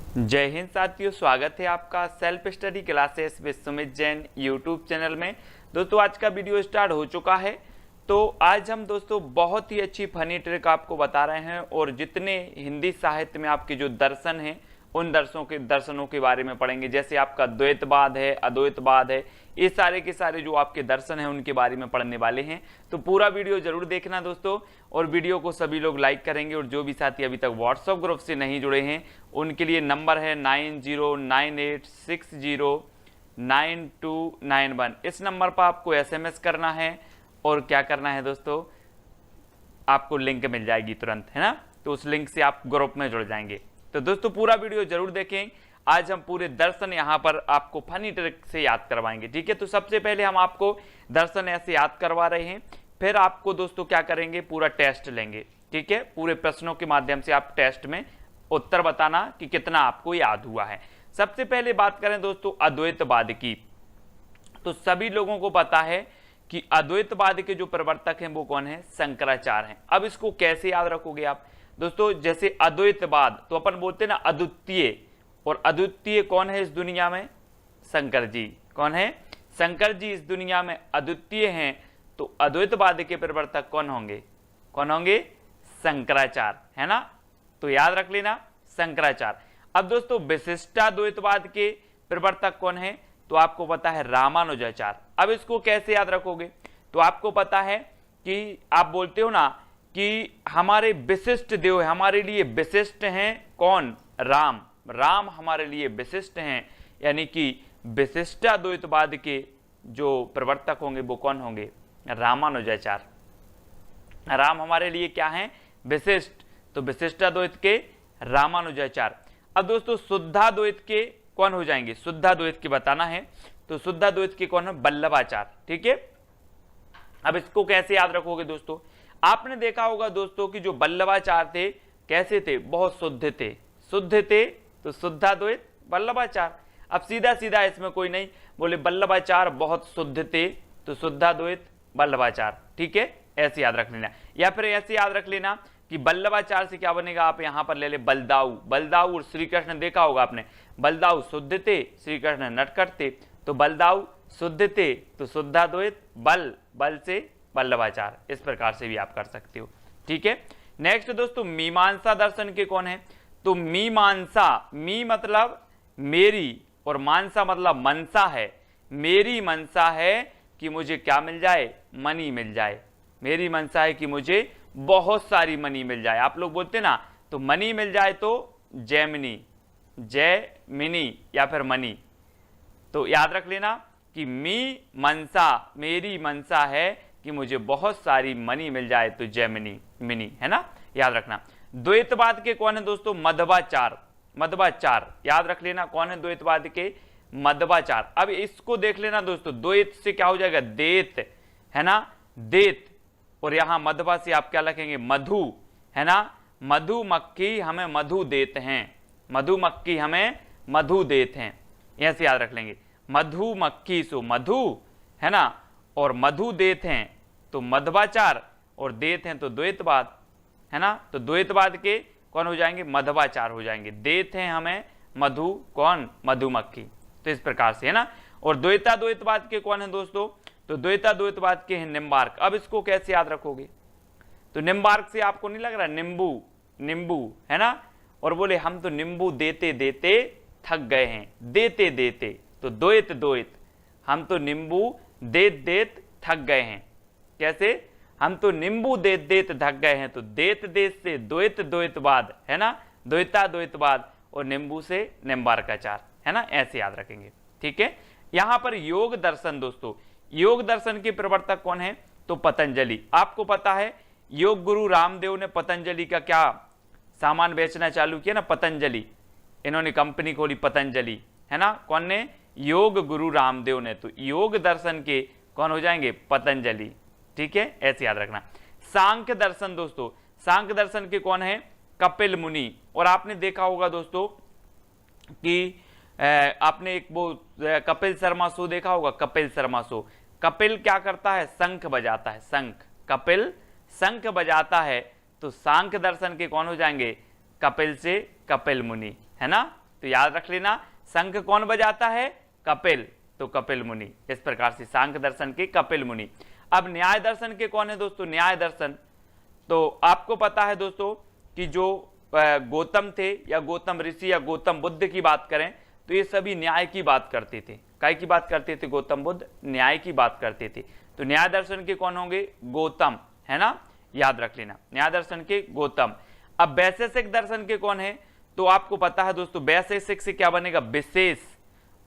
जय हिंद साथियों, स्वागत है आपका self study classes with Sumit Jain YouTube channel में। दोस्तों आज का वीडियो स्टार्ट हो चुका है। तो आज हम दोस्तों बहुत ही अच्छी फनी ट्रिक आपको बता रहे हैं और जितने हिंदी साहित्य में आपके जो दर्शन हैं उन दर्शनों के बारे में पढ़ेंगे। जैसे आपका द्वैतवाद है, अद्वैतवाद है, ये सारे के सारे जो आपके दर्शन हैं उनके बारे में पढ़ने वाले हैं। तो पूरा वीडियो जरूर देखना दोस्तों, और वीडियो को सभी लोग लाइक करेंगे। और जो भी साथी अभी तक व्हाट्सएप ग्रुप से नहीं जुड़े हैं उनके लिए नंबर है 9098609291। इस नंबर पर आपको SMS करना है और क्या करना है दोस्तों, आपको लिंक मिल जाएगी तुरंत, है ना। तो उस लिंक से आप ग्रुप में जुड़ जाएंगे। तो दोस्तों पूरा वीडियो जरूर देखें। आज हम पूरे दर्शन यहाँ पर आपको फनी ट्रिक से याद करवाएंगे, ठीक है। तो सबसे पहले हम आपको दर्शन ऐसे याद करवा रहे हैं, फिर आपको दोस्तों क्या करेंगे, पूरा टेस्ट लेंगे, ठीक है। पूरे प्रश्नों के माध्यम से आप टेस्ट में उत्तर बताना कि कितना आपको याद हुआ है। सबसे पहले बात करें दोस्तों अद्वैतवाद की, तो सभी लोगों को पता है कि अद्वैतवाद के जो प्रवर्तक हैं वो कौन है, शंकराचार्य हैं। अब इसको कैसे याद रखोगे आप दोस्तों, जैसे अद्वैतवाद तो अपन बोलते हैं ना अद्वितीय, और अद्वितीय कौन है इस दुनिया में, शंकर जी। कौन है, शंकर जी इस दुनिया में अद्वितीय हैं। तो अद्वैतवाद के प्रवर्तक कौन होंगे, कौन होंगे, शंकराचार्य, है ना। तो याद रख लेना शंकराचार्य। अब दोस्तों विशिष्टाद्वैतवाद के प्रवर्तक कौन है, तो आपको पता है रामानुजाचार्य। अब इसको कैसे याद रखोगे, तो आपको पता है कि आप बोलते हो ना कि हमारे विशिष्ट देव हमारे लिए विशिष्ट हैं कौन, राम। राम हमारे लिए विशिष्ट हैं, यानी कि विशिष्टाद्वैतवाद के जो प्रवर्तक होंगे वो कौन होंगे, रामानुजाचार्य। राम हमारे लिए क्या है, विशिष्ट, तो विशिष्टाद्वैत के रामानुजाचार्य। अब दोस्तों शुद्धाद्वैत के कौन हो जाएंगे, शुद्धाद्वैत के बताना है, तो शुद्धाद्वैत के कौन है, वल्लभाचार्य, ठीक है। अब इसको कैसे याद रखोगे दोस्तों, आपने देखा होगा दोस्तों कि जो वल्लभाचार्य थे कैसे थे, बहुत शुद्ध थे, शुद्ध थे, तो शुद्धाद्वैत वल्लभाचार्य। अब सीधा सीधा इसमें कोई नहीं, बोले वल्लभाचार्य बहुत शुद्ध थे तो शुद्धाद्वैत वल्लभाचार्य, ठीक है। ऐसे याद रख लेना, या फिर ऐसे याद रख लेना कि वल्लभाचार्य से क्या बनेगा, आप यहां पर ले ले बलदाऊ। बलदाऊ और श्री कृष्ण देखा होगा आपने, बलदाऊ शुद्ध थे, श्री कृष्ण नटखट थे, तो बलदाऊ शुद्ध थे तो शुद्धाद्वैत, बल बल से वल्लभाचार्य। इस प्रकार से भी आप कर सकते हो, ठीक है। नेक्स्ट दोस्तों मीमांसा दर्शन के कौन है, तो मीमांसा, मी मतलब मेरी और मानसा मतलब मनसा है। मेरी मनसा है कि मुझे क्या मिल जाए, मनी मिल जाए। मेरी मनसा है कि मुझे बहुत सारी मनी मिल जाए। आप लोग बोलते ना, तो मनी मिल जाए तो जैमिनी, जयमिनी या फिर मनी। तो याद रख लेना कि मी मनसा, मेरी मनसा है कि मुझे बहुत सारी मनी मिल जाए तो जैमिनी, मिनी, है ना, याद रखना। द्वैतवाद के कौन है दोस्तों, मध्वाचार्य। मध्वाचार्य याद रख लेना, कौन है द्वैतवाद के, मध्वाचार्य। अब इसको देख लेना दोस्तों, द्वैत से क्या हो जाएगा, देत, है ना, देत, और यहां मध्वा से आप क्या लिखेंगे, मधु, है ना। मधुमक्खी हमें मधु देते हैं, मधुमक्खी हमें मधु देते हैं, ऐसे याद रख लेंगे। मधुमक्खी सो मधु, है ना, और मधु देते हैं तो मध्वाचार्य, और देते हैं तो द्वैतवाद, है ना। तो द्वैतवाद के कौन हो जाएंगे, मध्वाचार्य हो जाएंगे। देते हैं हमें मधु, कौन, मधुमक्खी। तो इस प्रकार से, है ना। और द्वैताद्वैतवाद के कौन है दोस्तों, तो द्वैताद्वैतवाद के हैं निम्बार्क। अब इसको कैसे याद रखोगे, तो निम्बार्क से आपको नहीं लग रहा, नींबू, नींबू, है ना। और बोले हम तो नींबू देते देते थक गए हैं, देते देते, तो द्वैत द्वैत, हम तो नींबू देत देत थक गए हैं। कैसे, हम तो नींबू देत देत थक गए हैं, तो देत देत से द्वैत द्वैतवाद, है ना, द्वैताद्वैतवाद, और नींबू से निम्बार्काचार्य, है ना। ऐसे याद रखेंगे, ठीक है। यहां पर योग दर्शन दोस्तों, योग दर्शन के प्रवर्तक कौन है, तो पतंजलि। आपको पता है योग गुरु रामदेव ने पतंजलि का क्या सामान बेचना चालू किया ना, पतंजलि, इन्होंने कंपनी खोली पतंजलि, है ना। कौन ने, योग गुरु रामदेव ने। तो योग दर्शन के कौन हो जाएंगे, पतंजलि, ठीक है। ऐसे याद रखना। सांख्य दर्शन दोस्तों, सांख्य दर्शन के कौन है, कपिल मुनि। और आपने देखा होगा दोस्तों कि आपने एक वो कपिल शर्मा शो देखा होगा, कपिल शर्मा शो। कपिल क्या करता है, शंख बजाता है, शंख, कपिल शंख बजाता है, तो सांख्य दर्शन के कौन हो जाएंगे, कपिल से कपिल मुनि, है ना। तो याद रख लेना शंख कौन बजाता है, कपिल, तो कपिल मुनि। इस प्रकार से सांख्य दर्शन के कपिल मुनि। अब न्याय दर्शन के कौन है दोस्तों, न्याय दर्शन, तो आपको पता है दोस्तों कि जो गौतम थे या गौतम ऋषि या गौतम बुद्ध की बात करें तो ये सभी न्याय की बात करते थे। काय की बात करते थे, गौतम बुद्ध न्याय की बात करते थे। तो न्याय दर्शन के कौन होंगे, गौतम, है ना, याद रख लेना, न्याय दर्शन के गौतम। अब वैशेषिक दर्शन के कौन है, तो आपको पता है दोस्तों वैशेषिक से क्या बनेगा, विशेष,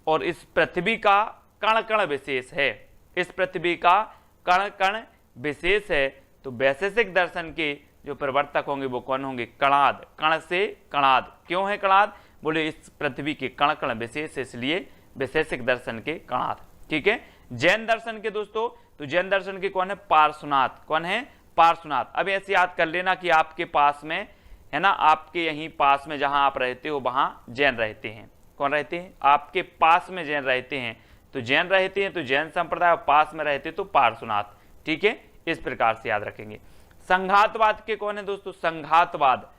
और इस पृथ्वी का कण कण विशेष है, इस पृथ्वी का कण कण विशेष है। तो वैशेषिक दर्शन के जो प्रवर्तक होंगे वो कौन होंगे, कणाद, कण से कणाद। क्यों है कणाद, बोले इस पृथ्वी के कण कण विशेष, इसलिए वैशेषिक दर्शन के कणाद। ठीक है। जैन दर्शन के दोस्तों, तो जैन दर्शन के कौन है, पार्श्वनाथ। कौन है, पार्श्वनाथ। अब ऐसे याद कर लेना कि आपके पास में है ना, आपके यहीं पास में जहां आप रहते हो वहां जैन रहते हैं। कौन रहते हैं, आपके पास में जैन रहते हैं, तो जैन रहते हैं तो जैन संप्रदाय, पास में रहते तो पार्श्वनाथ। ठीक है, इस प्रकार से याद रखेंगे। संघातवाद के कौन है दोस्तों, संघातवाद,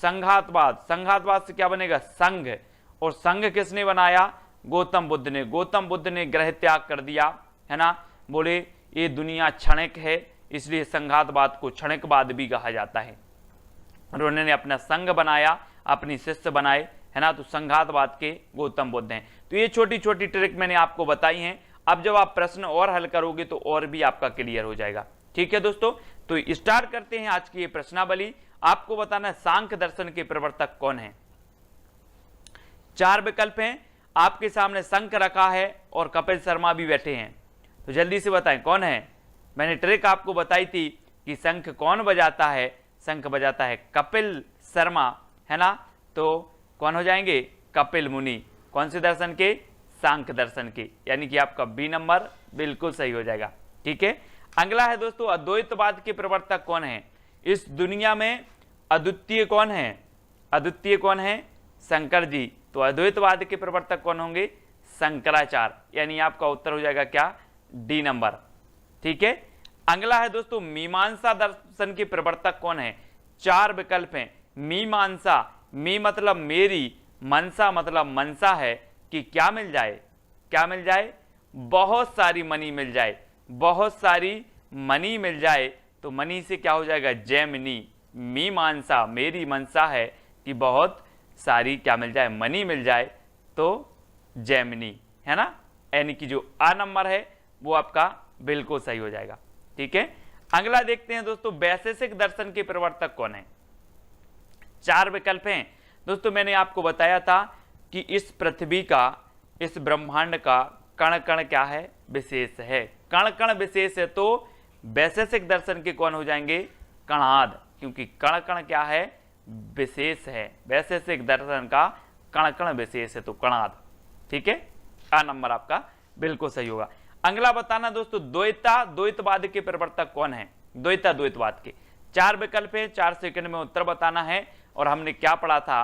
संघातवाद, संघातवाद से क्या बनेगा, संघ, और संघ किसने बनाया, गौतम बुद्ध ने। गौतम बुद्ध ने ग्रह त्याग कर दिया, है ना, बोले ये दुनिया क्षणिक है, इसलिए संघातवाद को क्षणिकवाद भी कहा जाता है। और उन्होंने अपना संघ बनाया, अपनी शिष्य बनाए, है ना, तो संघातवाद के गौतम बुद्ध हैं। तो ये छोटी छोटी ट्रिक मैंने आपको बताई हैं। अब जब आप प्रश्न और हल करोगे तो और भी आपका क्लियर हो जाएगा। ठीक है दोस्तों, तो स्टार्ट करते हैं आज की ये प्रश्नावली। आपको बताना है सांख्य दर्शन के प्रवर्तक कौन है। 4 विकल्प हैं आपके सामने, शंख रखा है और कपिल शर्मा भी बैठे हैं, तो जल्दी से बताएं कौन है। मैंने ट्रिक आपको बताई थी कि शंख कौन बजाता है, शंख बजाता है कपिल शर्मा, है ना, तो कौन हो जाएंगे, कपिल मुनि। कौन से दर्शन के, सांख्य दर्शन के, यानी कि आपका बी नंबर बिल्कुल सही हो जाएगा। ठीक है। अगला है दोस्तों अद्वैतवाद के प्रवर्तक कौन है। इस दुनिया में अद्वितीय कौन है, अद्वितीय कौन है, शंकर जी। तो अद्वैतवाद के प्रवर्तक कौन होंगे, शंकराचार्य, यानी आपका उत्तर हो जाएगा क्या, डी नंबर। ठीक है। अगला है दोस्तों मीमांसा दर्शन के प्रवर्तक कौन है। 4 विकल्प हैं। मीमांसा, मी मतलब मेरी, मनसा मतलब मनसा है कि क्या मिल जाए, क्या मिल जाए, बहुत सारी मनी मिल जाए, बहुत सारी मनी मिल जाए, तो मनी से क्या हो जाएगा, जैमिनी। मीमांसा मेरी मनसा है कि बहुत सारी क्या मिल जाए, मनी मिल जाए, तो जैमिनी, है ना, यानी कि जो आ नंबर है वो आपका बिल्कुल सही हो जाएगा। ठीक है। अगला देखते हैं दोस्तों वैशेषिक दर्शन के प्रवर्तक कौन है। 4 विकल्प हैं दोस्तों। मैंने आपको बताया था कि इस पृथ्वी का, इस ब्रह्मांड का कण कण क्या है, विशेष है, कण कण विशेष है, तो वैशेषिक दर्शन के कौन हो जाएंगे, कणाद, क्योंकि कण कण क्या है, विशेष है। वैशेषिक दर्शन का कण कण विशेष है तो कणाद। ठीक है, आ नंबर आपका बिल्कुल सही होगा। अगला बताना दोस्तों द्वैता द्वैतवाद के प्रवर्तक कौन है। द्वैता द्वैतवाद के 4 विकल्प है, 4 सेकंड में उत्तर बताना है। और हमने क्या पढ़ा था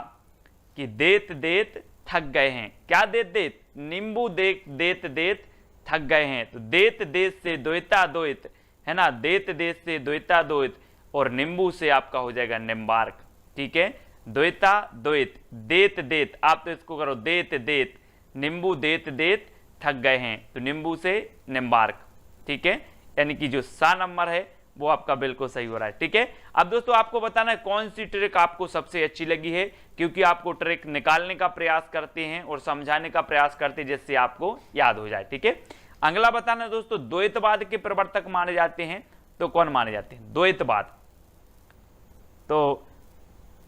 कि देत देत थक गए हैं, क्या देत देत, नींबू देत देत थक गए हैं, तो देत देत से द्वैता द्वैत, है ना, देत देत से द्वैता द्वैत, और नींबू से आपका हो जाएगा निम्बार्क। ठीक है, द्वैता द्वैत, देत देत, आप तो इसको करो देत देत, नींबू देत देत थक गए हैं, तो नींबू से निम्बार्क। ठीक है, यानी कि जो सा नंबर है वो आपका बिल्कुल सही हो रहा है। ठीक है। अब दोस्तों आपको बताना है कौन सी ट्रिक आपको सबसे अच्छी लगी है, क्योंकि आपको ट्रिक निकालने का प्रयास करते हैं और समझाने का प्रयास करते हैं जिससे आपको याद हो जाए। ठीक है। अगला बताना दोस्तों द्वैतवाद के प्रवर्तक माने जाते हैं तो कौन माने जाते हैं, द्वैतवाद। तो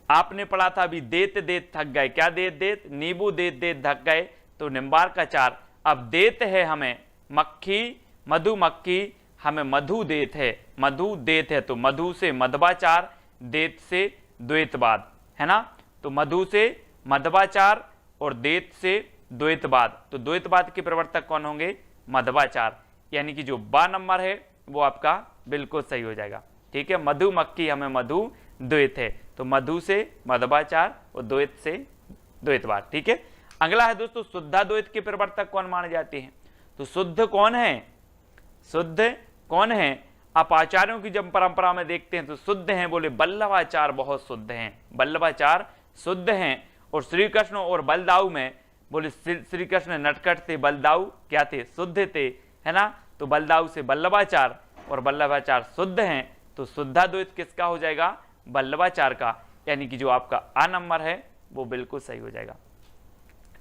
आपने पढ़ा था अभी देत देत थक गए, क्या देत देत, नींबू देत देत थक गए, तो निम्बार्क अचार। अब देत है हमें मक्खी, मधुमक्खी हमें मधु देत है, मधु देत है, तो मधु से मध्वाचार, देत से द्वैतवाद, है ना, तो मधु से मध्वाचार और देत से द्वैतवाद, तो द्वैतवाद के प्रवर्तक कौन होंगे, मध्वाचार, यानी कि जो बा नंबर है वो आपका बिल्कुल सही हो जाएगा। ठीक है, मधुमक्खी हमें मधु द्वैत है, तो मधु से मध्वाचार और द्वैत से द्वैतवाद। ठीक है। अगला है दोस्तों शुद्धाद्वैत के प्रवर्तक कौन माने जाते हैं। तो शुद्ध कौन है, शुद्ध कौन है, आप आचार्यों की जब परंपरा में देखते हैं तो शुद्ध हैं, बोले वल्लभाचार्य बहुत शुद्ध हैं, वल्लभाचार्य शुद्ध हैं। और श्री कृष्ण और बलदाऊ में बोले श्री कृष्ण नटखट थे, बलदाऊ क्या थे, शुद्ध थे, है ना। तो बलदाऊ से बल्लभाचार और बल्लभाचार शुद्ध हैं, तो शुद्धाद्वैत किसका हो जाएगा, बल्लभाचार का, यानी कि जो आपका आ नंबर है वो बिल्कुल सही हो जाएगा।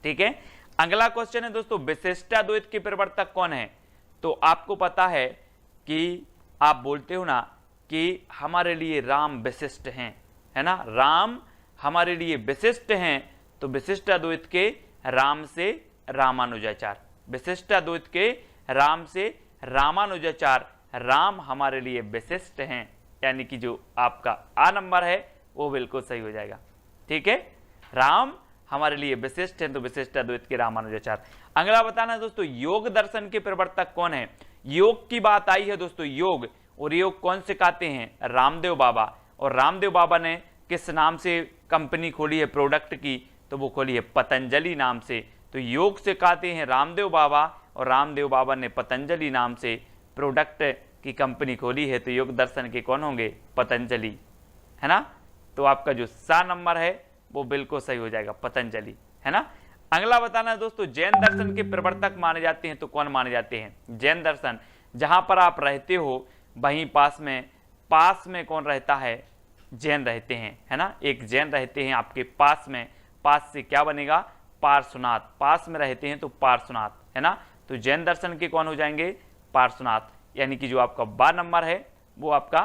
ठीक है, अगला क्वेश्चन है दोस्तों, विशिष्टाद्वैत के प्रवर्तक कौन है। तो आपको पता है कि आप बोलते हो ना कि हमारे लिए राम विशिष्ट हैं, है ना, राम हमारे लिए विशिष्ट हैं। तो विशिष्टाद्वैत के राम से रामानुजाचार, विशिष्टाद्वैत के राम से रामानुजाचार, राम हमारे लिए विशिष्ट हैं, यानी कि जो आपका आ नंबर है वो बिल्कुल सही हो जाएगा। ठीक है, राम हमारे लिए विशिष्ट हैं, तो विशिष्टाद्वैत के रामानुजाचार। अगला बताना है दोस्तों, योग दर्शन के प्रवर्तक कौन है। योग की बात आई है दोस्तों, योग, और योग कौन सिखाते हैं, रामदेव बाबा। और रामदेव बाबा ने किस नाम से कंपनी खोली है प्रोडक्ट की, तो वो खोली है पतंजलि नाम से। तो योग सिखाते हैं रामदेव बाबा, और रामदेव बाबा ने पतंजलि नाम से प्रोडक्ट की कंपनी खोली है। तो योग दर्शन के कौन होंगे, पतंजलि, है ना। तो आपका जो सा नंबर है वो बिल्कुल सही हो जाएगा, पतंजलि, है ना। अगला बताना है दोस्तों, जैन दर्शन के प्रवर्तक माने जाते हैं, तो कौन माने जाते हैं, जैन दर्शन। जहां पर आप रहते हो वहीं पास में कौन रहता है, जैन रहते हैं, है ना, एक जैन रहते हैं आपके पास में। पास से क्या बनेगा, पार्श्वनाथ, पास में रहते हैं तो पार्श्वनाथ, है ना। तो जैन दर्शन के कौन हो जाएंगे, पार्श्वनाथ, यानी कि जो आपका बा नंबर है वो आपका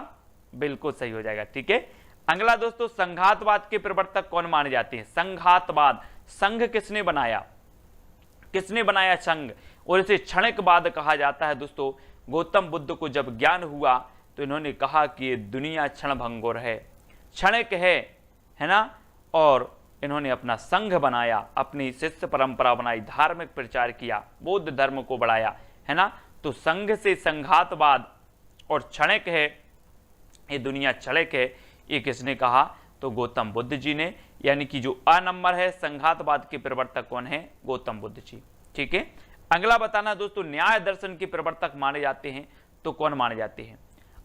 बिल्कुल सही हो जाएगा। ठीक है, अगला दोस्तों, संघातवाद के प्रवर्तक कौन माने जाते हैं। संघातवाद, संघ किसने बनाया, किसने बनाया संघ, और इसे क्षणिकवाद कहा जाता है दोस्तों। गौतम बुद्ध को जब ज्ञान हुआ तो इन्होंने कहा कि ये दुनिया क्षणभंगुर है, क्षणिक है ना, और इन्होंने अपना संघ बनाया, अपनी शिष्य परंपरा बनाई, धार्मिक प्रचार किया, बौद्ध धर्म को बढ़ाया, है ना। तो संघ से संघातवाद और क्षणिक है, ये दुनिया क्षणिक है, ये किसने कहा, तो गौतम बुद्ध जी ने, यानी कि जो आ नंबर है संघातवाद के प्रवर्तक कौन है, गौतम बुद्ध जी। ठीक है, अगला बताना दोस्तों, न्याय दर्शन के प्रवर्तक माने जाते हैं, तो कौन माने जाते हैं।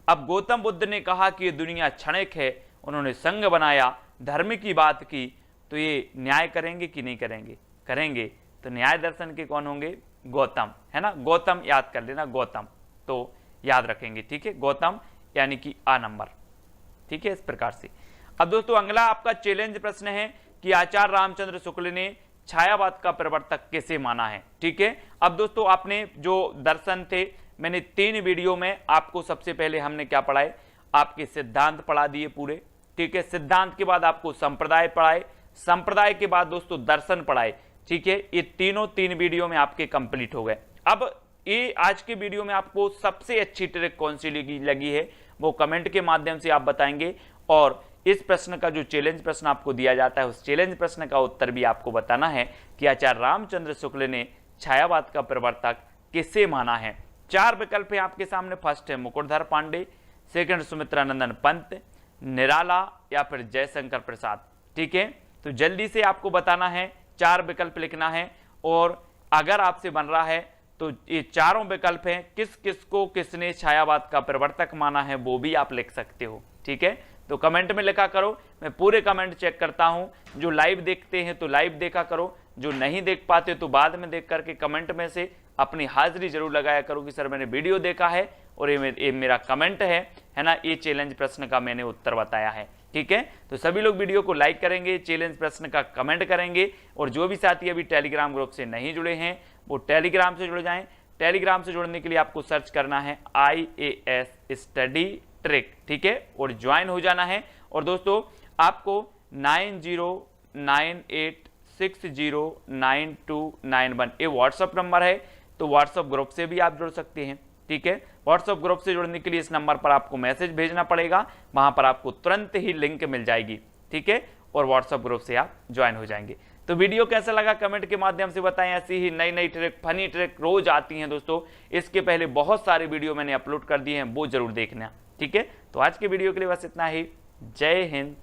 अब गौतम बुद्ध ने कहा कि ये दुनिया क्षणिक है, उन्होंने संघ बनाया, धर्म की बात की, तो ये न्याय करेंगे कि नहीं करेंगे, करेंगे। तो न्याय दर्शन के कौन होंगे, गौतम, है ना, गौतम याद कर लेना, गौतम, तो याद रखेंगे। ठीक है, गौतम यानी कि आ नंबर। ठीक है, इस प्रकार से। अब दोस्तों अगला आपका चैलेंज प्रश्न है कि आचार्य रामचंद्र शुक्ल ने छायावाद का प्रवर्तक किसे माना है। ठीक है, अब दोस्तों आपने जो दर्शन थे, मैंने 3 वीडियो में आपको सबसे पहले हमने क्या पढ़ाए, आपके सिद्धांत पढ़ा दिए पूरे। ठीक है, सिद्धांत के बाद आपको संप्रदाय पढ़ाए, संप्रदाय के बाद दोस्तों दर्शन पढ़ाए। ठीक है, ये तीनों 3 वीडियो में आपके कंप्लीट हो गए। अब ये आज के वीडियो में आपको सबसे अच्छी ट्रिक कौन सी लगी है वो कमेंट के माध्यम से आप बताएंगे, और इस प्रश्न का जो चैलेंज प्रश्न आपको दिया जाता है उस चैलेंज प्रश्न का उत्तर भी आपको बताना है कि आचार्य रामचंद्र शुक्ल ने छायावाद का प्रवर्तक किसे माना है। 4 विकल्प है आपके सामने, फर्स्ट है मुकुटधर पांडे, सेकंड सुमित्रानंदन पंत, निराला या फिर जयशंकर प्रसाद। ठीक है, तो जल्दी से आपको बताना है, 4 विकल्प लिखना है, और अगर आपसे बन रहा है तो ये चारों विकल्प हैं, किस किस को किसने छायावाद का प्रवर्तक माना है वो भी आप लिख सकते हो। ठीक है, तो कमेंट में लिखा करो, मैं पूरे कमेंट चेक करता हूं। जो लाइव देखते हैं तो लाइव देखा करो, जो नहीं देख पाते तो बाद में देख करके कमेंट में से अपनी हाजिरी जरूर लगाया करो कि सर मैंने वीडियो देखा है और ये मेरा कमेंट है ना, ये चैलेंज प्रश्न का मैंने उत्तर बताया है। ठीक है, तो सभी लोग वीडियो को लाइक करेंगे, चैलेंज प्रश्न का कमेंट करेंगे, और जो भी साथी अभी टेलीग्राम ग्रुप से नहीं जुड़े हैं वो टेलीग्राम से जुड़ जाएं। टेलीग्राम से जुड़ने के लिए आपको सर्च करना है IAS स्टडी ट्रिक। ठीक है, और ज्वाइन हो जाना है। और दोस्तों आपको 9098609291 ये व्हाट्सअप नंबर है, तो व्हाट्सअप ग्रुप से भी आप जुड़ सकते हैं। ठीक है, व्हाट्सअप ग्रुप से जुड़ने के लिए इस नंबर पर आपको मैसेज भेजना पड़ेगा, वहां पर आपको तुरंत ही लिंक मिल जाएगी। ठीक है, और व्हाट्सअप ग्रुप से आप ज्वाइन हो जाएंगे। तो वीडियो कैसा लगा कमेंट के माध्यम से बताएं। ऐसी ही नई नई ट्रिक, फनी ट्रिक रोज आती हैं दोस्तों। इसके पहले बहुत सारे वीडियो मैंने अपलोड कर दिए हैं, वो जरूर देखना। ठीक है, तो आज के वीडियो के लिए बस इतना ही। जय हिंद,